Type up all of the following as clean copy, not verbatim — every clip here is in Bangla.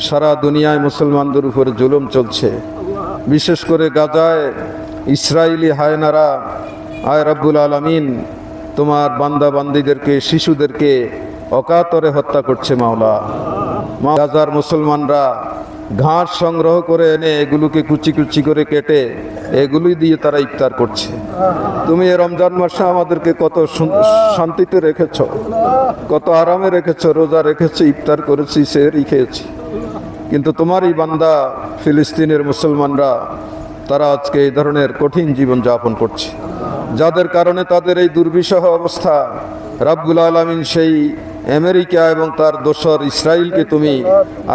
সারা দুনিয়ায় মুসলমানদের উপরে জুলুম চলছে, বিশেষ করে গাজায় ইসরায়েলি হায়নারা। আয় রব্বুল আলামিন, তোমার বান্দা বান্দীদেরকে, শিশুদেরকে অকাতরে হত্যা করছে মাওলা। গাজার মুসলমানরা ঘাস সংগ্রহ করে এনে এগুলোকে কুচি কুচি করে কেটে এগুলোই দিয়ে তারা ইফতার করছে। তুমি এই রমজান মাসে আমাদেরকে কত শান্তিতে রেখেছ, কত আরামে রেখেছ, রোজা রেখেছি, ইফতার করেছি, সেহরি খেয়েছি। কিন্তু তোমারই বান্দা ফিলিস্তিনের মুসলমানরা তারা আজকে এই ধরনের কঠিন জীবন যাপন করছে, যাদের কারণে তাদের এই দুর্বিষহ অবস্থা। রব্বুল আলামিন সেই আমেরিকা এবং তার দোসর ইসরায়েলকে তুমি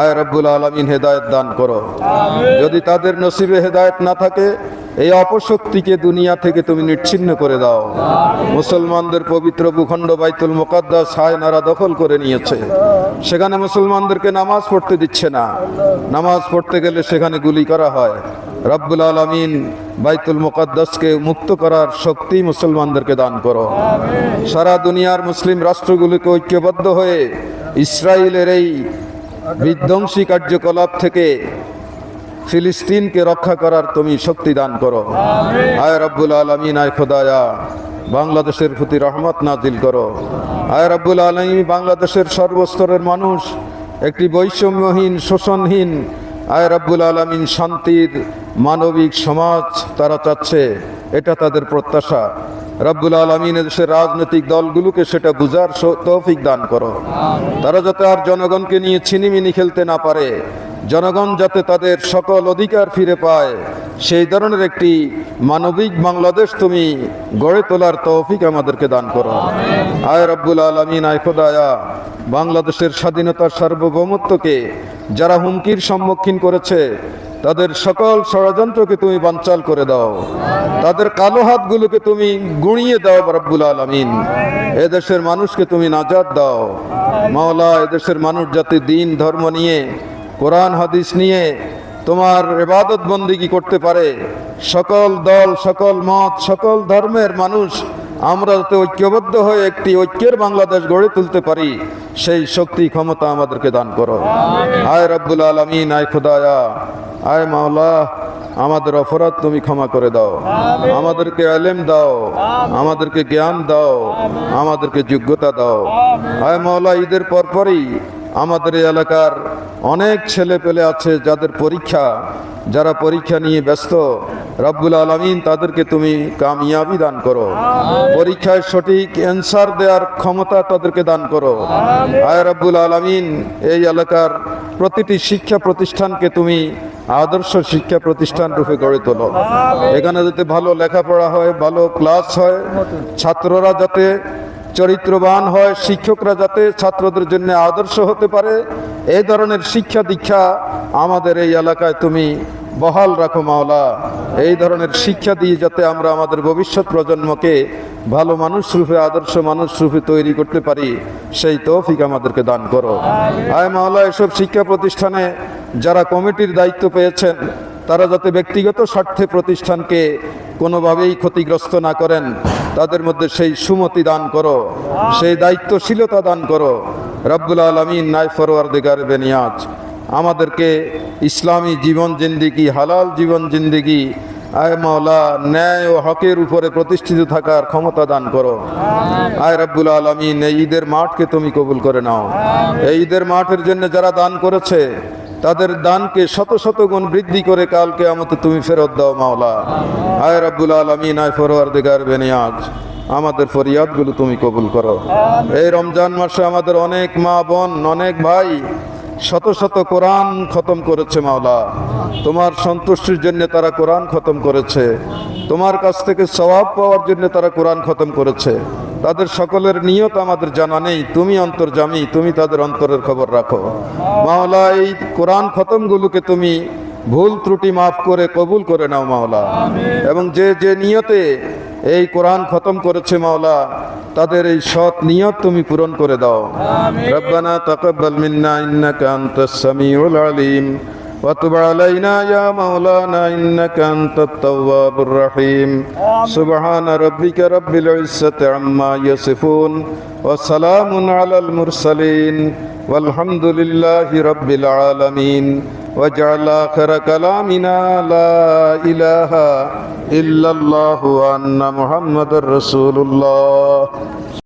আয় রব্বুল আলামিন হেদায়েত দান করো। যদি তাদের নসিবে হেদায়েত না থাকে, এই অপশক্তিকে দুনিয়া থেকে তুমি নিচ্ছিন্ন করে দাও। মুসলমানদের পবিত্র ভূখণ্ড বাইতুল মুকাদ্দাস হায়নারা দখল করে নিয়েছে, সেখানে মুসলমানদেরকে নামাজ পড়তে দিচ্ছে না। নামাজ পড়তে গেলে সেখানে গুলি করা হয়। রব্বুল আলামিন বাইতুল মুকাদ্দাসকে মুক্ত করার শক্তি মুসলমানদেরকে দান করো। সারা দুনিয়ার মুসলিম রাষ্ট্রগুলিকে ঐক্যবদ্ধ হয়ে ইসরায়েলের এই বিধ্বংসী কার্যকলাপ থেকে ফিলিস্তিনকে রক্ষা করার তুমি শক্তি দান করো। আয় রব্বুল আলামিন, আয় খোদায়া, বাংলাদেশের প্রতি রহমত নাজিল করো। আয় রব্বুল আলামিন, বাংলাদেশের সর্বস্তরের মানুষ একটি বৈষম্যহীন, শোষণহীন, আয় রব্বুল আলামিন শান্তির মানবিক সমাজ তারা চাচ্ছে, এটা তাদের প্রত্যাশা। রব্বুল আলামিন দেশের রাজনৈতিক দলগুলোকে সেটা বুঝার তৌফিক দান করো। তারা যাতে আর জনগণকে নিয়ে ছিনিমিনি খেলতে না পারে, জনগণ যাতে তাদের সকল অধিকার ফিরে পায়, সেই ধরনের একটি মানবিক বাংলাদেশ তুমি গড়ে তোলার তৌফিক আমাদেরকে দান করো। আয় রব্বুল আলামিন, আয় খোদায়া, বাংলাদেশের স্বাধীনতার সার্বভৌমত্বকে যারা হুমকির সম্মুখীন করেছে, তাদের সকল ষড়যন্ত্রকে তুমি বানচাল করে দাও, তাদের কালো হাতগুলোকে তুমি গুঁড়িয়ে দাও রব্বুল আলামিন। এদেশের মানুষকে তুমি নাজাত দাও মাওলা। এদেশের মানুষ যাতে দিন ধর্ম নিয়ে, কোরআন হাদিস নিয়ে তোমার ইবাদত বন্দেগী করতে পারে, সকল দল, সকল মত, সকল ধর্মের মানুষ আমরা যাতে ঐক্যবদ্ধ হয়ে একটি ঐক্যের বাংলাদেশ গড়ে তুলতে পারি, সেই শক্তি ক্ষমতা আমাদেরকে দান করো। আয় রব্বুল আলামিন, আয় খোদায়া, আয় মাওলা, আমাদের অপরাধ তুমি ক্ষমা করে দাও, আমাদেরকে ইলম দাও, আমাদেরকে জ্ঞান দাও, আমাদেরকে যোগ্যতা দাও। আয় মাওলা, ঈদের পরপরই আমাদের এই এলাকার অনেক ছেলে পেলে আছে যাদের পরীক্ষা, যারা পরীক্ষা নিয়ে ব্যস্ত। রব্বুল আলামিন, তাদেরকে তুমি কামিয়াবি দান করো, পরীক্ষায় সঠিক অ্যান্সার দেওয়ার ক্ষমতা তাদেরকে দান করো। আয় রব্বুল আলামিন, এই এলাকার প্রতিটি শিক্ষা প্রতিষ্ঠানকে তুমি আদর্শ শিক্ষা প্রতিষ্ঠান রূপে গড়ে তোলো। এখানে যাতে ভালো লেখাপড়া হয়, ভালো ক্লাস হয়, ছাত্ররা যাতে চরিত্রবান হয়, শিক্ষকরা যাতে ছাত্রদের জন্য আদর্শ হতে পারে, এই ধরনের শিক্ষা দীক্ষা আমাদের এই এলাকায় তুমি বহাল রাখো মাওলা। এই ধরনের শিক্ষা দিয়ে যাতে আমরা আমাদের ভবিষ্যৎ প্রজন্মকে ভালো মানুষ রূপে, আদর্শ মানুষ রূপে তৈরি করতে পারি, সেই তৌফিক আমাদেরকে দান করো। আয় মাওলা, এসব শিক্ষা প্রতিষ্ঠানে যারা কমিটির দায়িত্ব পেয়েছেন, তারা যাতে ব্যক্তিগত স্বার্থে প্রতিষ্ঠানকে কোনোভাবেই ক্ষতিগ্রস্ত না করেন, তাদের মধ্যে সেই সুমতি দান করো, সেই দায়িত্বশীলতা দান করো। রব্বুল আলামিন, নাই ফরওয়ারদিগার বেনিয়াজ, আমাদেরকে ইসলামী জীবন জিন্দিগি, হালাল জীবন জিন্দিগি, আয় মাওলা, ন্যায় ও হকের উপরে প্রতিষ্ঠিত থাকার ক্ষমতা দান করো। আয় রব্বুল আলামিন, এই ঈদের মাঠকে তুমি কবুল করে নাও। এই ঈদের মাঠের জন্য যারা দান করেছে, তাদের দানকে শত শত গুণ বৃদ্ধি করে কাল কিয়ামতে তুমি ফেরত দাও মাওলা। আয় রব্বুল আলামিন, আয় ফরওয়ারদিগার বেনিয়াজ, আমাদের ফরিয়াদগুলো তুমি কবুল করো। এই রমজান মাসে আমাদের অনেক মা বোন, অনেক ভাই শত শত কোরআন খতম করেছে মাওলা। তোমার সন্তুষ্টির জন্য তারা কোরআন খতম করেছে, তোমার কাছ থেকে সওয়াব পাওয়ার জন্য তারা কোরআন খতম করেছে। তাদের সকলের নিয়ত আমাদের জানা নেই, তুমি অন্তর্যামী, তুমি তাদের অন্তরের খবর রাখো মাওলা। এই কোরআন খতমগুলোকে তুমি ভুল ত্রুটি মাফ করে কবুল করে নাও মাওলা। এবং যে যে নিয়তে এই কোরআন খতম করেছে মাওলা, তাদের এই সৎ নিয়ত তুমি পূরণ করে দাও। রব্বানা তাকাব্বাল মিন্না ইন্নাকা আনতাস সামিউল আলিম ওয়া তুব আলাইনা ইয়া মাওলানা ইন্নাকা আনতাত তাওয়াবুর রহিম। সুবহানা রাব্বিকা রাব্বিল ইজ্জাতি আম্মা ইয়াসিফুন ওয়া সালামুন আলাল মুরসালিন والحمد لله رب العالمين واجعل آخر كلامنا لا إله إلا الله وأن محمد رسول الله